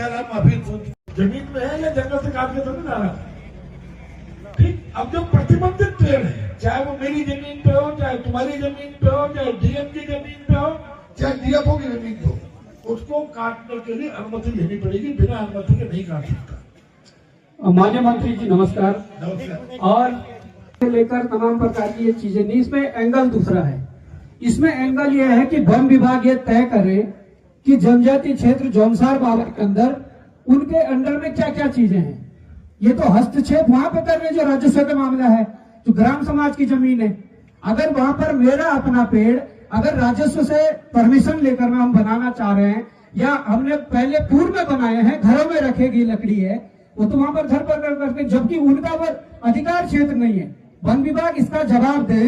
तत्काल आप माफी जमीन में है या जंगल से काट के तो नहीं ला रहा। ठीक, अब जो प्रतिबंधित पेड़ है, चाहे वो मेरी जमीन पे हो, चाहे तुम्हारी जमीन पे हो, चाहे डीएम की जमीन पे हो, चाहे डीएफओ की जमीन पे हो, उसको काटने के लिए अनुमति लेनी पड़ेगी। बिना अनुमति के नहीं काट सकता। माननीय मंत्री जी नमस्कार। नमस्कार। और लेकर तमाम प्रकार की ये चीजें नहीं, इसमें एंगल दूसरा है। इसमें एंगल ये है कि वन विभाग ये तय करे कि जनजातीय क्षेत्र जौनसार बाबर के अंदर उनके अंडर में क्या क्या चीजें हैं। ये तो हस्तक्षेप वहां पे कर रहे हैं जो राजस्व का मामला है, जो ग्राम समाज की जमीन है। अगर वहां पर मेरा अपना पेड़ अगर राजस्व से परमिशन लेकर में हम बनाना चाह रहे हैं, या हमने पहले पूर्व में बनाए हैं, घरों में रखेगी लकड़ी है, वो तो वहां पर घर पर करते, जबकि उनका वो अधिकार क्षेत्र नहीं है। वन विभाग इसका जवाब दे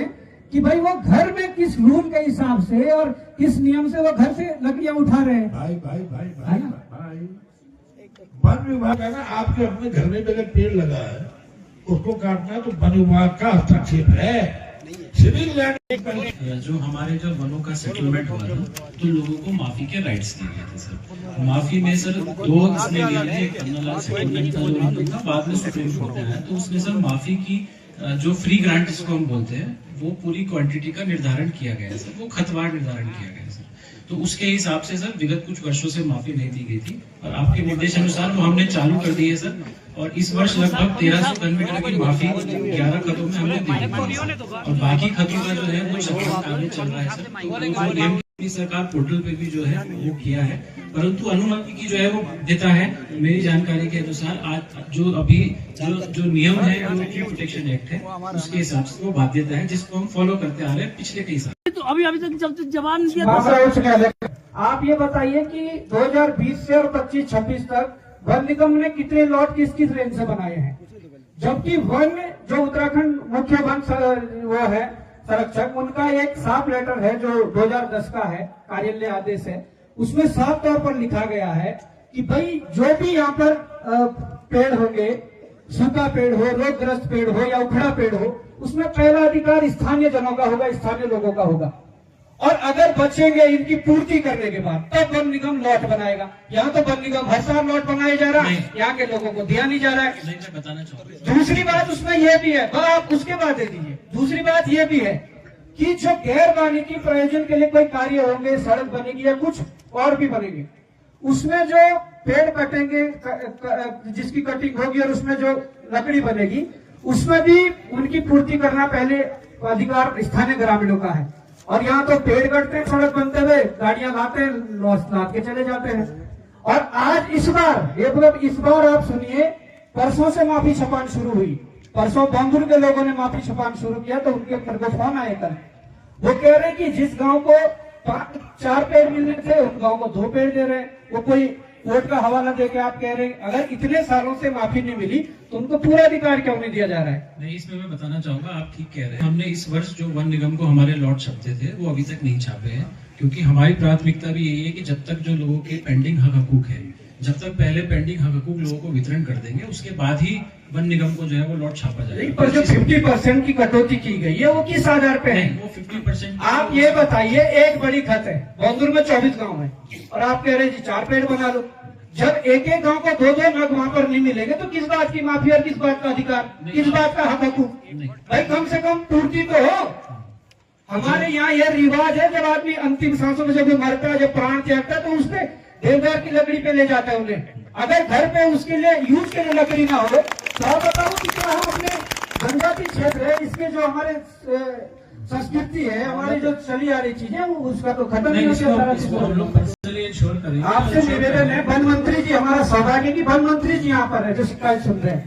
कि भाई वो घर में किस रूल के हिसाब से और किस नियम से वो घर से लकड़ियां उठा रहे हैं। भाई भाई भाई भाई भाई, वन विभाग है ना, आपके अपने घर में अगर पेड़ लगा है उसको काटना है तो वन विभाग का हस्तक्षेप है। सिविल लैंड जो हमारे जब वनों का सेटलमेंट हुआ था तो लोगों को माफी के राइट्स दिए गए थे सर। माफी में सर दो इसमें लिए थे, एक पन्नालाल सेटलमेंट का जो इनकम था, बाद में सुप्रीम कोर्ट ने आया तो उसमें सर माफी की जो फ्री ग्रांट जिसको हम बोलते हैं वो पूरी क्वांटिटी का निर्धारण किया गया है सर, वो खतवार निर्धारण किया गया है सर। तो उसके हिसाब से सर विगत कुछ वर्षों से माफी नहीं दी गई थी और आपके निर्देश अनुसार वो हमने चालू कर दी है सर। और इस वर्ष लगभग 1300 मीटर की माफी 11 खतों में हमने दी है और बाकी खतों का जो है वो कार्य चल रहा है सर। तो जो सरकार पोर्टल पे भी जो है वो किया है, परंतु अनुमति की जो है वो देता है। मेरी जानकारी के अनुसार आज जो अभी जो नियम है वो ट्री प्रोटेक्शन एक्ट है, उसके हिसाब से वो बाध्यता है जिसको हम फॉलो करते आ रहे हैं पिछले कई साल। तो अभी तक जब जवाब दिया। आप ये बताइए कि 2020 से और 25-26 तक वन निगम ने कितने लॉट किस किस रेंज से बनाए हैं, जबकि वन जो उत्तराखंड मुख्य वन वो है संरक्षक, उनका एक साफ लेटर है जो 2010 का है, कार्यालय आदेश है, उसमें साफ तौर पर लिखा गया है कि भाई जो भी यहाँ पर पेड़ होंगे, सूखा पेड़ हो, रोगग्रस्त पेड़ हो या उखड़ा पेड़ हो, उसमें पहला अधिकार स्थानीय जनों का होगा, स्थानीय लोगों का होगा। और अगर बचेंगे इनकी पूर्ति करने के बाद तब वन निगम लॉट बनाएगा। यहाँ तो वन निगम हर साल लॉट बनाया जा रहा है, यहाँ के लोगों को दिया नहीं जा रहा है। मैं बताना चाहूँगा दूसरी बात उसमें यह भी है, आप उसके बाद दे दीजिए। दूसरी बात यह भी है कि जो गैर वानिकी प्रयोजन के लिए कोई कार्य होंगे, सड़क बनेगी या कुछ और भी बनेगी, उसमें जो पेड़ कटेंगे, जिसकी कटिंग होगी और उसमें जो लकड़ी बनेगी, उसमें भी उनकी पूर्ति करना पहले अधिकार स्थानीय ग्रामीणों का है। और यहाँ तो पेड़ कटते हैं, सड़क बनते हुए गाड़ियां लाते हैं, लॉस लाद के चले जाते हैं। और आज इस बार आप सुनिए, परसों से माफी छपान शुरू हुई। परसों बंदुर के लोगों ने माफी छपान शुरू किया तो उनके घर को फोन आया था, वो कह रहे कि जिस गांव को 4 पेड़ मिलने थे उन गांव को 2 पेड़ दे रहे हैं। वो कोई कोर्ट का हवाला देके आप कह रहे हैं अगर इतने सालों से माफी नहीं मिली तो उनको पूरा अधिकार क्यों नहीं दिया जा रहा है। नहीं, इसमें मैं बताना चाहूंगा, आप ठीक कह रहे हैं। हमने इस वर्ष जो वन निगम को हमारे लॉट छपते थे वो अभी तक नहीं छापे हैं, क्योंकि हमारी प्राथमिकता भी यही है कि जब तक जो लोगों के पेंडिंग हक हकूक है, जब तक पहले पेंडिंग हक हकूक लोगों को वितरण कर देंगे उसके बाद ही वन निगम को जो है वो लॉट छापा जाएगा। पर जो 50% की कटौती की गई है वो किस आधार पे है? वो 50%। आप ये बताइए, एक बड़ी खत है, बंदुर में 24 गाँव है और आप कह रहे हैं जी 4 पेड़ बना लो। जब एक एक गांव को 2-2 नग वहां पर नहीं मिलेंगे तो किस बात की माफी और किस बात का अधिकार, किस बात का हक हकूक? भाई कम से कम पूर्ति तो हो। हमारे यहाँ यह रिवाज है, जब आदमी अंतिम सांसों में जब मरता है, जब प्राण त्यागता है तो उसने देवदार की लकड़ी पे ले जाता है उन्हें। अगर घर पे उसके लिए यूज के लिए लकड़ी ना हो तो आप बताओ कि क्या हम अपने जनजातीय क्षेत्र है, इसके जो हमारे संस्कृति है, हमारी जो चली आ रही चीजें, वो उसका तो खत्म नहीं होता। आपसे निवेदन है, वन मंत्री जी, हमारा सौभाग्य की वन मंत्री जी यहाँ पर है जो शिकायत सुन रहे हैं,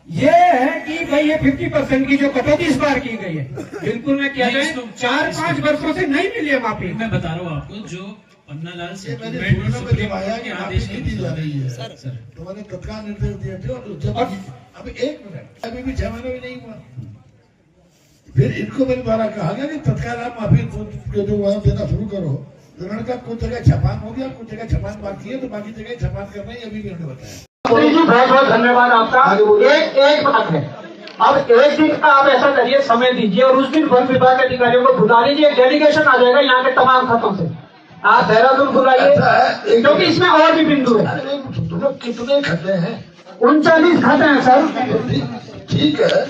ये है कि भाई ये 50% की जो कटौती इस बार की गई है, बिल्कुल मैं क्या जाए 4-5 वर्षों से नहीं मिली है माफी। मैं बता रहा हूँ आपको, जो पन्नालाल के आदेश नहीं दी जा रही है सर, तुम्हारे तत्काल निर्देश दिए थे और जब अभी 1 मिनट अभी भी 6 महीने भी नहीं हुआ, फिर इनको मेरे द्वारा कहा गया कि तत्काल आप माफी जो वहां देना शुरू करो। उन्होंने कहा कुछ जगह छपान हो गया, कुछ जगह छपान बाकी है, तो बाकी जगह छपान करना ही अभी भी उन्होंने बताया। जी बहुत बहुत धन्यवाद आपका। एक बात है, अब एक दिन का आप ऐसा करिए, समय दीजिए और उस दिन वन विभाग के अधिकारियों को बुला लीजिए, डेलीगेशन आ जाएगा यहाँ के तमाम खतों से। आप देहरादून बुलाइए, ऐसा है, क्योंकि इसमें और भी बिंदु है। अरे तुम लोग कितने खते हैं? 39 खाते हैं सर। ठीक है,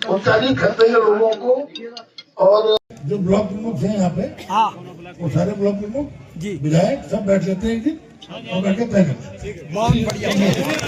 39 खते हैं लोगों को। और जो ब्लॉक प्रमुख हैं यहाँ पे, वो सारे ब्लॉक प्रमुख विधायक सब बैठ लेते हैं एक दिन और बैठ के तय करते हैं।